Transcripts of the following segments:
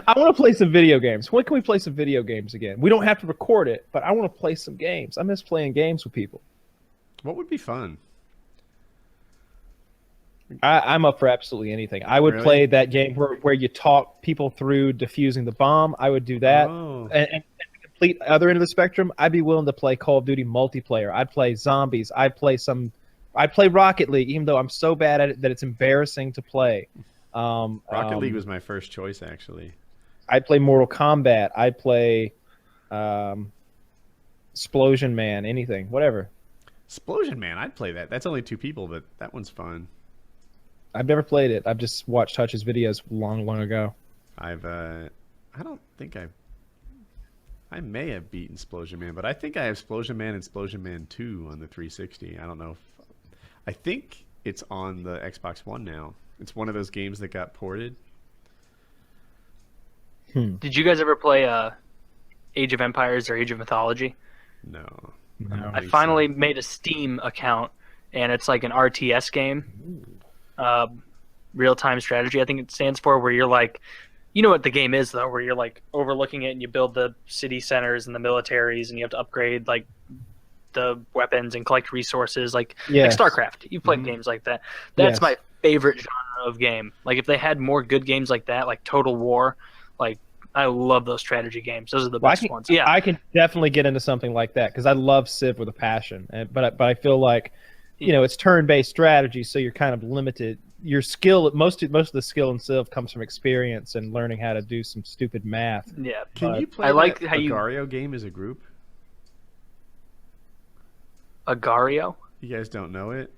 I want to play some video games. When can we play some video games again? We don't have to record it, but I want to play some games. I miss playing games with people. What would be fun? I'm up for absolutely anything. I would Really? play that game where you talk people through defusing the bomb. I would do that. Oh, And the complete other end of the spectrum, I'd be willing to play Call of Duty multiplayer. I'd play zombies. I'd play Rocket League, even though I'm so bad at it that it's embarrassing to play. Um, Rocket League um, was my first choice, actually. I'd play Mortal Kombat. I'd play um, Explosion Man, anything, whatever. Explosion Man, I'd play that. That's only two people, but that one's fun. I've never played it. I've just watched Hutch's videos long, long ago. I don't think I may have beaten Explosion Man, but I think I have Explosion Man and Explosion Man 2 on the 360. I don't know if, I think it's on the Xbox One now. It's one of those games that got ported. Did you guys ever play Age of Empires or Age of Mythology? No. I No. don't I think finally so. made a Steam account, and it's like an RTS game, uh, real-time strategy, I think it stands for, where you're like, you know what the game is though, where you're like overlooking it and you build the city centers and the militaries, and you have to upgrade like the weapons and collect resources, like Yes. StarCraft. You've played Mhm. games like that. That's Yes. my favorite genre of game. Like if they had more good games like that, like Total War, like I love those strategy games. Those are the Well, best ones. Yeah. I can definitely get into something like that because I love Civ with a passion. But I feel like, it's turn-based strategy, so you're kind of limited. Your skill, most of the skill in Civ comes from experience and learning how to do some stupid math. Yeah. Can you play I like that how you Agario game as a group? Agario. You guys don't know it?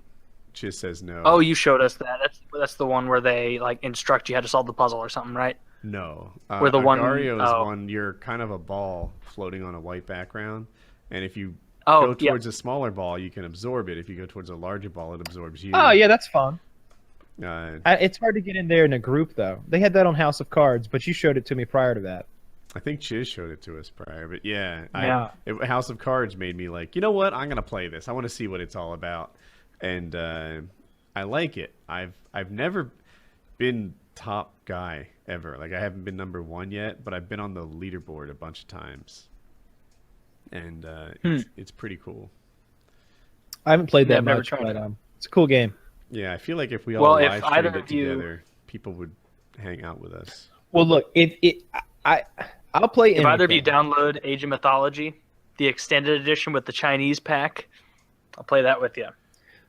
Just says no. Oh, you showed us that. That's the one where they like instruct you how to solve the puzzle or something, right? No. Where the one Agario is oh one, you're kind of a ball floating on a white background, and if you oh go yeah. towards a smaller ball, you can absorb it. If you go towards a larger ball, it absorbs you. Oh yeah, that's fun. Uh, It's hard to get in there in a group though. They had that on House of Cards, but you showed it to me prior to that. I think Chiz showed it to us prior, but yeah, Yeah. House of Cards made me like, you know what? I'm gonna play this. I want to see what it's all about, and I like it. I've never been top guy ever. Like I haven't been number one yet, but I've been on the leaderboard a bunch of times, and it's pretty cool. I haven't played Yeah, that I've never much, tried but it. It's a cool game. Yeah, I feel like if we all Well, if live either streamed it of you together, people would hang out with us. Well, look, I I'll play if either of you anything. download Age of Mythology, the extended edition with the Chinese pack, I'll play that with you.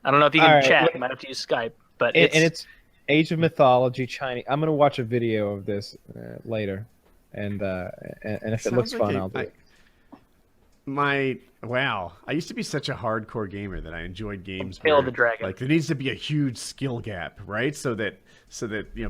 I don't know if you All can right, chat. look- You might have to use Skype, but And it's Age of Mythology Chinese. I'm gonna watch a video of this later, and if it looks Sounds like fun, a- I'll do it. Wow, I used to be such a hardcore gamer that I enjoyed games Tail where of the Dragon. like there needs to be a huge skill gap, right? So that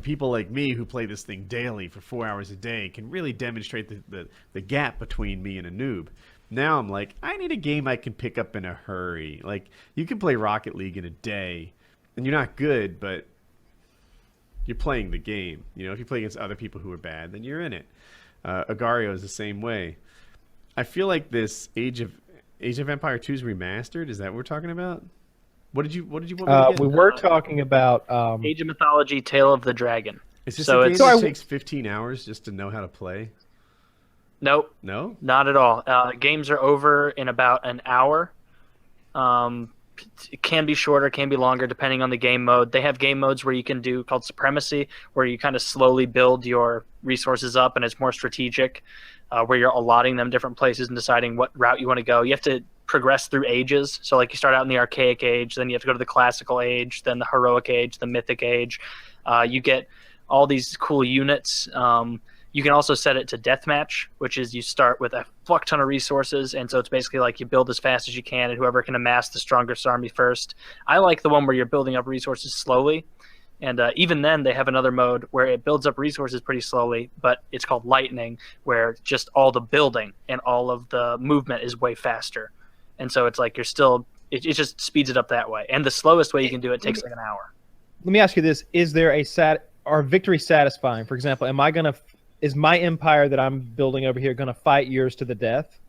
people like me who play this thing daily for 4 hours a day can really demonstrate the gap between me and a noob. Now I'm like, I need a game I can pick up in a hurry. Like you can play Rocket League in a day, and you're not good, but you're playing the game. If you play against other people who are bad, then you're in it. Agario is the same way. I feel like this Age of Empire 2 is remastered. Is that what we're talking about? What did you want me to get? We were talking about Age of Mythology, Tale of the Dragon. Is this so a game it's that takes 15 hours just to know how to play? nope, No? not at all. Games are over in about an hour. It can be shorter, can be longer, depending on the game mode. They have game modes where you can do called Supremacy, where you kind of slowly build your resources up, and it's more strategic, where you're allotting them different places and deciding what route you want to go. You have to progress through ages. So, like, you start out in the Archaic Age, then you have to go to the Classical Age, then the Heroic Age, the Mythic Age. You get all these cool units. You can also set it to deathmatch, which is you start with a fuck ton of resources, and so it's basically like you build as fast as you can, and whoever can amass the strongest army first. I like the one where you're building up resources slowly, and even then they have another mode where it builds up resources pretty slowly, but it's called Lightning, where just all the building and all of the movement is way faster, and so it's like you're still it just speeds it up that way. And the slowest way you can do it takes like an hour. Let me ask you this: is there are victory satisfying? For example, is my empire that I'm building over here gonna fight yours to the death?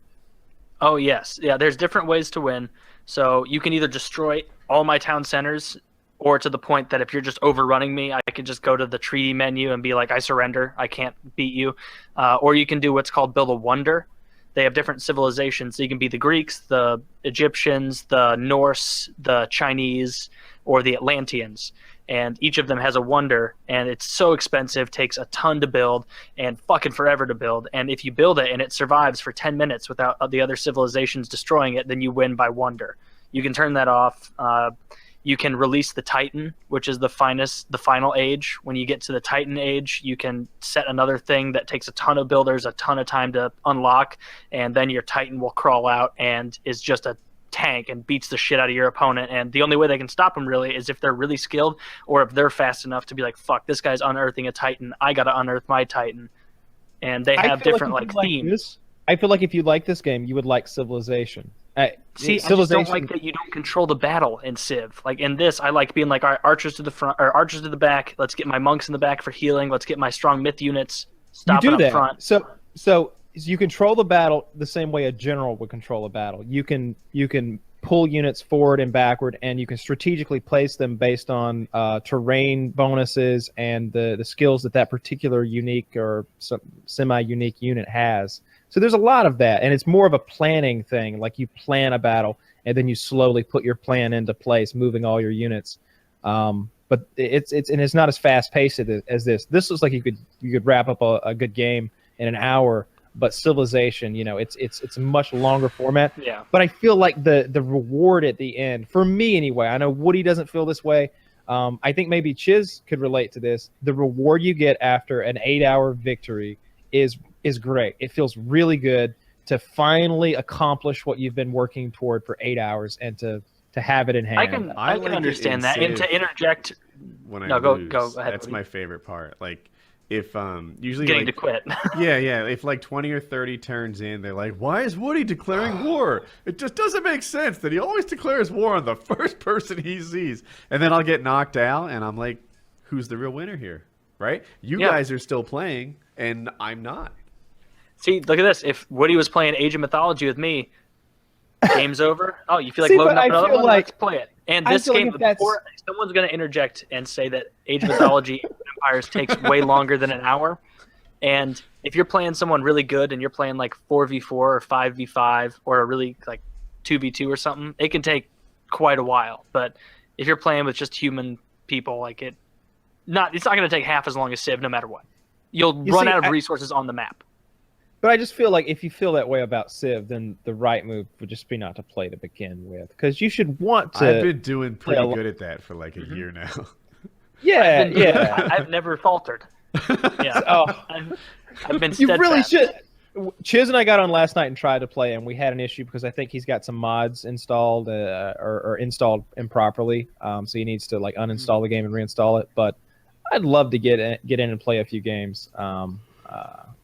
Oh yes, yeah. There's different ways to win. So you can either destroy all my town centers or to the point that if you're just overrunning me, I could just go to the treaty menu and be like, I surrender, I can't beat you. Or you can do what's called build a wonder. They have different civilizations. So you can be the Greeks, the Egyptians, the Norse, the Chinese, or the Atlanteans. And each of them has a wonder, and it's so expensive, takes a ton to build, and fucking forever to build. And if you build it and it survives for 10 minutes without the other civilizations destroying it, then you win by wonder. You can turn that off. You can release the Titan, which is the final age. When you get to the Titan age, you can set another thing that takes a ton of builders, a ton of time to unlock, and then your Titan will crawl out and is just a tank and beats the shit out of your opponent. And the only way they can stop them really is if they're really skilled, or if they're fast enough to be like, fuck, this guy's unearthing a Titan, I gotta unearth my Titan. And they have different themes. I feel like if you like this game, you would like Civilization. See, I just don't like that you don't control the battle in Civ. Like in this, I like being like, all right, archers to the front or archers to the back. Let's get my monks in the back for healing. Let's get my strong myth units stopping up front. So you control the battle the same way a general would control a battle. You can pull units forward and backward, and you can strategically place them based on terrain bonuses and the skills that particular unique or semi-unique unit has. So there's a lot of that, and it's more of a planning thing. Like you plan a battle, and then you slowly put your plan into place, moving all your units. But it's not as fast paced as this. This looks like you could wrap up a good game in an hour. But Civilization, it's a much longer format. Yeah. But I feel like the reward at the end, for me anyway, I know Woody doesn't feel this way. I think maybe Chiz could relate to this. The reward you get after an 8-hour victory is great. It feels really good to finally accomplish what you've been working toward for 8 hours and to have it in hand. I can understand that. And to interject, when I lose, go ahead. That's my favorite part. Like if usually getting to quit. yeah, if like 20 or 30 turns in, they're like, why is Woody declaring war? It just doesn't make sense that he always declares war on the first person he sees. And then I'll get knocked out, and I'm like, who's the real winner here? Right? You guys are still playing, and I'm not. See, look at this. If Woody was playing Age of Mythology with me, game's over. Oh, you feel like loading up another one? Let's play it. And this game, before someone's going to interject and say that Age of Mythology Empires takes way longer than an hour. And if you're playing someone really good and you're playing like 4v4 or 5v5 or a really like 2v2 or something, it can take quite a while. But if you're playing with just human people, like it's not going to take half as long as Civ no matter what. You'll run out of resources on the map. But I just feel like if you feel that way about Civ, then the right move would just be not to play to begin with, because you should want to. I've been doing pretty good at that for like a year now. Yeah. I've never faltered. Yeah. I've been steadfast. You really should. Chiz and I got on last night and tried to play, and we had an issue because I think he's got some mods installed or installed improperly. So he needs to like uninstall the game and reinstall it. But I'd love to get in and play a few games.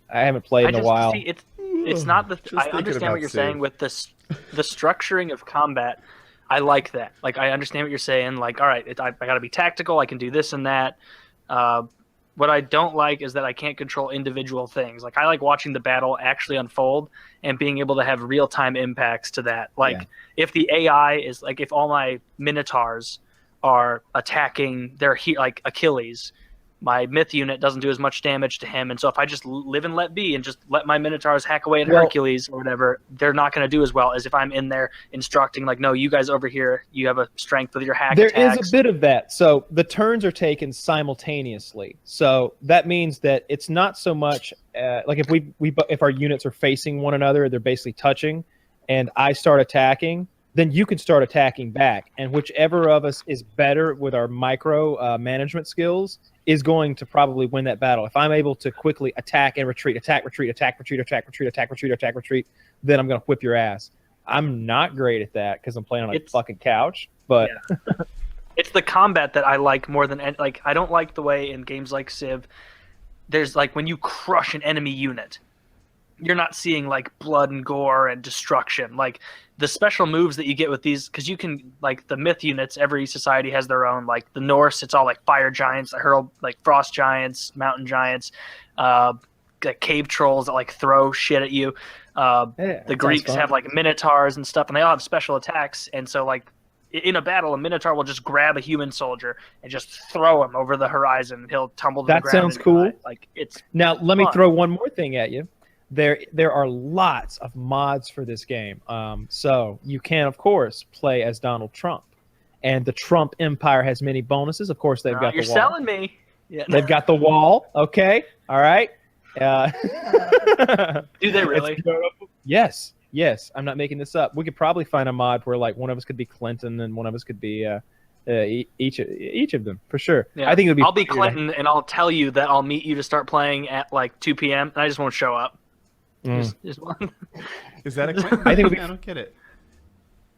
I haven't played in a while. See, it's not the. I understand what you're saying with this, the structuring of combat. I like that. Like I understand what you're saying. Like, all right, I got to be tactical. I can do this and that. What I don't like is that I can't control individual things. Like I like watching the battle actually unfold and being able to have real time impacts to that. Like if the AI is like, if all my Minotaurs are attacking their like Achilles, my myth unit doesn't do as much damage to him, and so if I just live and let be and just let my Minotaurs hack away at Hercules or whatever, they're not going to do as well as if I'm in there instructing, like, no, you guys over here, you have a strength with your hack attacks. There is a bit of that. So the turns are taken simultaneously. So that means that it's not so much like if our units are facing one another, they're basically touching, and I start attacking, then you can start attacking back, and whichever of us is better with our micro management skills is going to probably win that battle. If I'm able to quickly attack and retreat, attack, retreat, attack, retreat, attack, retreat, attack, retreat, attack, retreat, then I'm going to whip your ass. I'm not great at that because I'm playing on a fucking couch, but it's the combat that I like more than like. I don't like the way in games like Civ, there's like when you crush an enemy unit, you're not seeing like blood and gore and destruction. Like the special moves that you get with these, because you can, like the myth units, every society has their own. Like the Norse, it's all like fire giants that hurl, like frost giants, mountain giants, like cave trolls that like throw shit at you. The Greeks have like minotaurs and stuff, and they all have special attacks. And so like in a battle, a Minotaur will just grab a human soldier and just throw him over the horizon, and he'll tumble to the That ground. sounds and cool. die. Like it's Now, let me fun. throw one more thing at you. There are lots of mods for this game. So you can, of course, play as Donald Trump. And the Trump Empire has many bonuses. Of course, they've got the You're wall. selling me. Yeah. They've got the wall. Okay. All right. Do they really? Yes. Yes. I'm not making this up. We could probably find a mod where like one of us could be Clinton and one of us could be each of them for sure. Yeah. I think it would be. I'll be Clinton, and I'll tell you that I'll meet you to start playing at like 2 p.m. and I just won't show up. Just one. Is that a Clinton? I think I don't get it.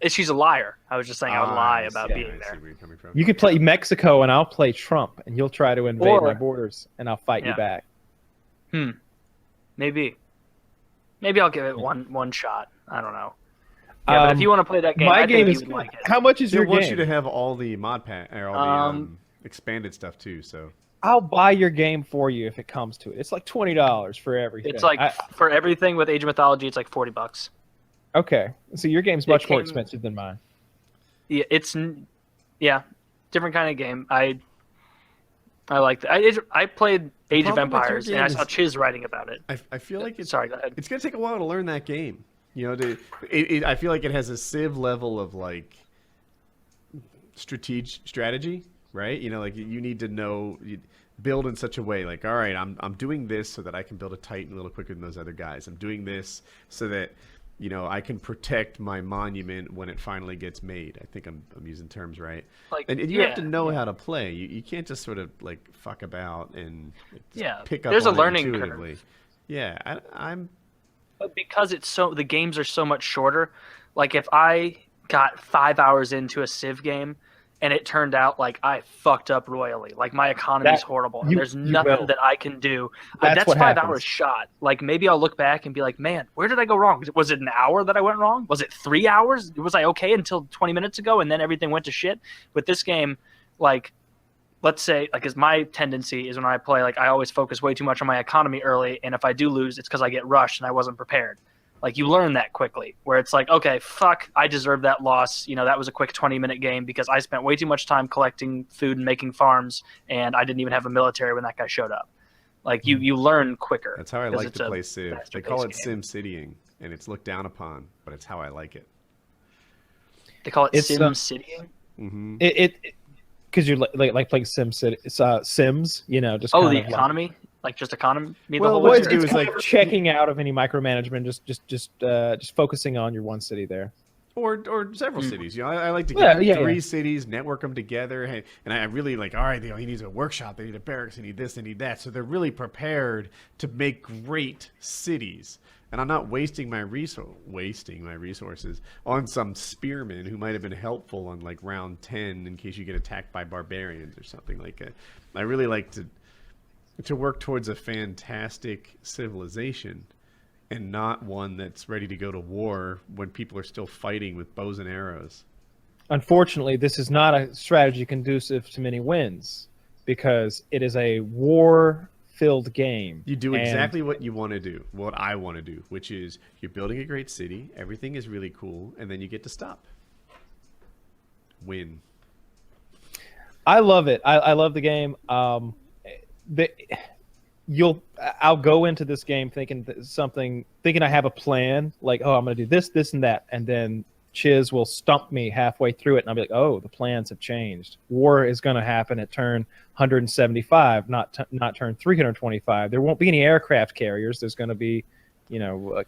She's a liar. I was just saying I would lie about being I see there. where you're coming from. You could play Mexico and I'll play Trump and you'll try to invade Or- my borders and I'll fight you back. Maybe I'll give it one shot. I don't know. Yeah, but if you want to play that game, my I game think is you would like it. How much is They your want game? you to have all the mod pack or all the expanded stuff too. So I'll buy your game for you if it comes to it. It's like $20 for everything. It's like for everything with Age of Mythology, it's like $40. Okay, so your game's much more came- expensive than mine. Yeah, different kind of game. I like that. I played Age of problem with your Empires, and game I saw is- Chiz writing about it. I feel like it's Sorry, go ahead. It's gonna take a while to learn that game. You know, I feel like it has a Civ level of like strategy, right? You know, like you need to know build in such a way. Like, all right, I'm doing this so that I can build a Titan a little quicker than those other guys. I'm doing this so that I can protect my monument when it finally gets made. I think I'm using terms right. Like, And you have to know how to play. You can't just sort of like fuck about and just pick up there's a on it learning intuitively. curve. Yeah, I'm. But because the games are so much shorter, like if I got 5 hours into a Civ game and it turned out like I fucked up royally, like my economy's horrible and there's nothing that I can do, that's what 5 happens. hours shot. Like maybe I'll look back and be like, man, where did I go wrong? Was it an hour that I went wrong? Was it 3 hours? Was I okay until 20 minutes ago and then everything went to shit? With this game, like, let's say, like, as my tendency is when I play, like, I always focus way too much on my economy early, and if I do lose, it's because I get rushed and I wasn't prepared. Like, you learn that quickly, where it's like, okay, fuck, I deserve that loss. That was a quick 20-minute game because I spent way too much time collecting food and making farms, and I didn't even have a military when that guy showed up. Like, you learn quicker. That's how I like to play Civ. They call it game. Sim Citying, and it's looked down upon, but it's how I like it. They call it It's, Sim Citying? Mm-hmm. Because you're like playing Sims, just Oh, kind the of economy? Like just economy the Well, whole what way you through? do it's is kind like of checking out of any micromanagement, just focusing on your one city there. or several cities. I like to Yeah, get yeah, three yeah. cities, network them together, and I really like. All right, he needs a workshop. They need a barracks. They need this. They need that. So they're really prepared to make great cities. And I'm not wasting my resources on some spearman who might have been helpful on like round 10 in case you get attacked by barbarians or something like that. I really like to work towards a fantastic civilization and not one that's ready to go to war when people are still fighting with bows and arrows. Unfortunately, this is not a strategy conducive to many wins because it is a war-filled game. You do and exactly what you want to do, what I want to do, which is you're building a great city, everything is really cool, and then you get to stop. Win. I love it. I love the game. I'll go into this game thinking I have a plan, like, oh, I'm going to do this, this, and that, and then Chiz will stump me halfway through it, and I'll be like, oh, the plans have changed. War is going to happen at turn 175, not turn 325. There won't be any aircraft carriers. There's going to be,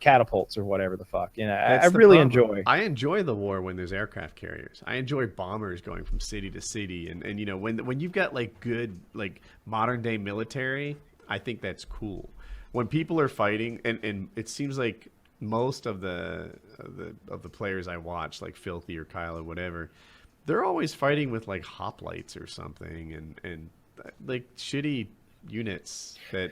catapults or whatever the fuck. I really enjoy. I enjoy the war when there's aircraft carriers. I enjoy bombers going from city to city, and when you've got like good like modern day military, I think that's cool. When people are fighting, and it seems like most of the players I watch, like Filthy or Kyle or whatever, they're always fighting with like hoplites or something, and like shitty units that.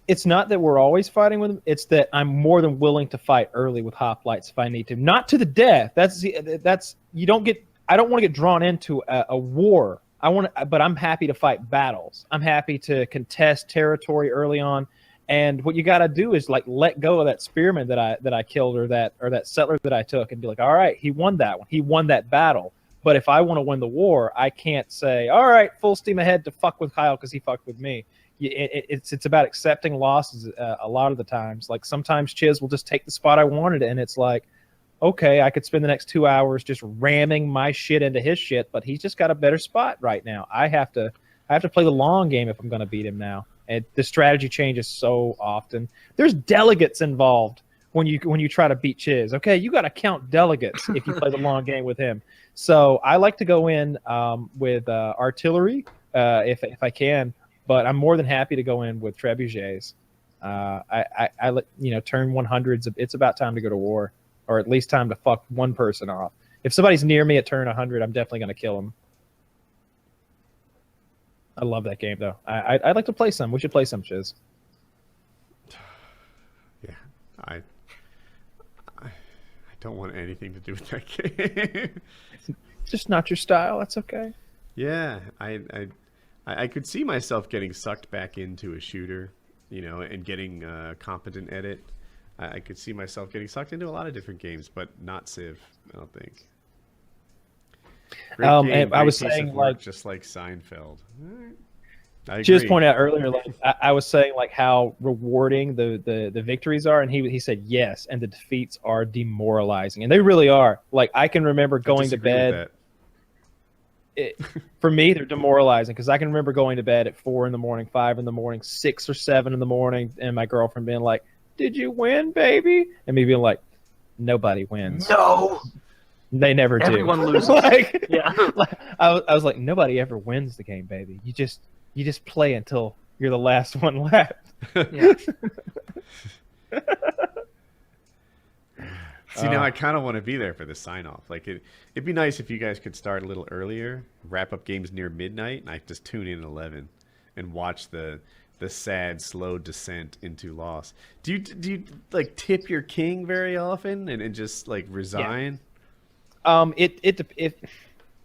It's not that we're always fighting with them. It's that I'm more than willing to fight early with hoplites if I need to. Not to the death. I don't want to get drawn into a war. But I'm happy to fight battles. I'm happy to contest territory early on And what you got to do is like let go of that spearman that I killed or that settler that I took and be like, all right, he won that one. He won that battle. But if I want to win the war, I can't say, all right, full steam ahead to fuck with Kyle because he fucked with me. It's about accepting losses a lot of the times. Like sometimes Chiz will just take the spot I wanted, and it's like, okay, I could spend the next 2 hours just ramming my shit into his shit, but he's just got a better spot right now. I have to play the long game if I'm going to beat him now. And the strategy changes so often. There's delegates involved when you try to beat Chiz. Okay, you got to count delegates if you play the long game with him. So I like to go in with artillery if I can, but I'm more than happy to go in with trebuchets. I turn 100s. It's about time to go to war, or at least time to fuck one person off. If somebody's near me at turn 100, I'm definitely going to kill them. I love that game, though. I'd like to play some. We should play some, Chiz. Yeah, I don't want anything to do with that game. It's just not your style. That's okay. Yeah, I could see myself getting sucked back into a shooter, and getting competent at it. I could see myself getting sucked into a lot of different games, but not Civ, I don't think. Great game, and I was great piece saying, of work, like, just like Seinfeld. I agree. just point out earlier, like I was saying, like how rewarding the victories are, and he said yes, and the defeats are demoralizing, and they really are. Like I can remember going to bed. For me, they're demoralizing because I can remember going to bed at 4 in the morning, 5 in the morning, 6 or 7 in the morning, and my girlfriend being like, "Did you win, baby?" And me being like, "Nobody wins. No, they never do. Everyone loses." Like, Yeah. I was like, nobody ever wins the game, baby. You just play until you're the last one left. Yeah. See, now I kind of want to be there for the sign-off. Like, it'd be nice if you guys could start a little earlier, wrap up games near midnight, and I just tune in at 11 and watch the sad, slow descent into loss. Do you like tip your king very often and just like resign? Yeah.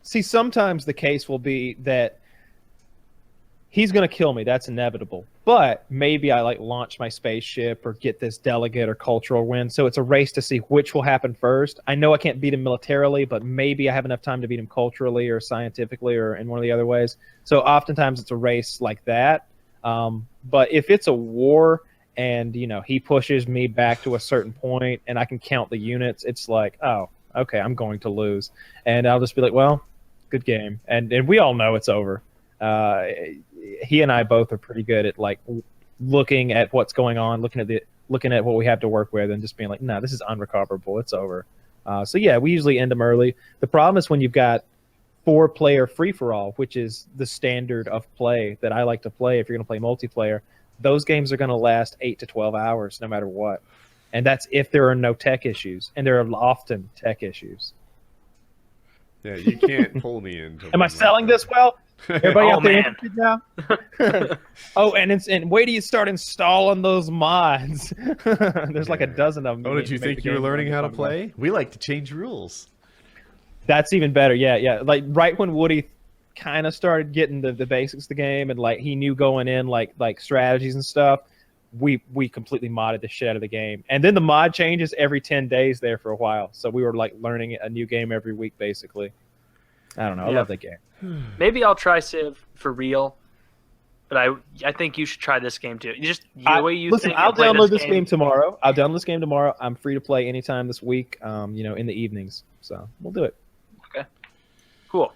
See, sometimes the case will be that he's going to kill me. That's inevitable. But maybe I like launch my spaceship or get this delegate or cultural win. So it's a race to see which will happen first. I know I can't beat him militarily, but maybe I have enough time to beat him culturally or scientifically or in one of the other ways. So oftentimes it's a race like that. But if it's a war and, he pushes me back to a certain point and I can count the units, it's like, oh, okay, I'm going to lose. And I'll just be like, well, good game. And we all know it's over. He and I both are pretty good at like looking at what's going on, looking at what we have to work with, and just being like, no, this is unrecoverable. It's over. So yeah, we usually end them early. The problem is when you've got 4-player free for all, which is the standard of play that I like to play. If you're going to play multiplayer, those games are going to last 8 to 12 hours, no matter what. And that's if there are no tech issues, and there are often tech issues. Yeah, you can't pull me in. Am I selling this well? Everybody out there man. interested now? Oh, and wait till you start installing those mods. There's like a dozen of them. Oh, did you think you were learning how to play? We like to change rules. That's even better. Yeah. Like right when Woody kind of started getting the basics of the game and like he knew going in like strategies and stuff, we completely modded the shit out of the game. And then the mod changes every 10 days there for a while. So we were like learning a new game every week basically. I don't know. I love that game. Maybe I'll try Civ for real, but I think you should try this game too. The way you listen, think I'll and play download this game tomorrow. I'll download this game tomorrow. I'm free to play anytime this week. In the evenings. So we'll do it. Okay. Cool.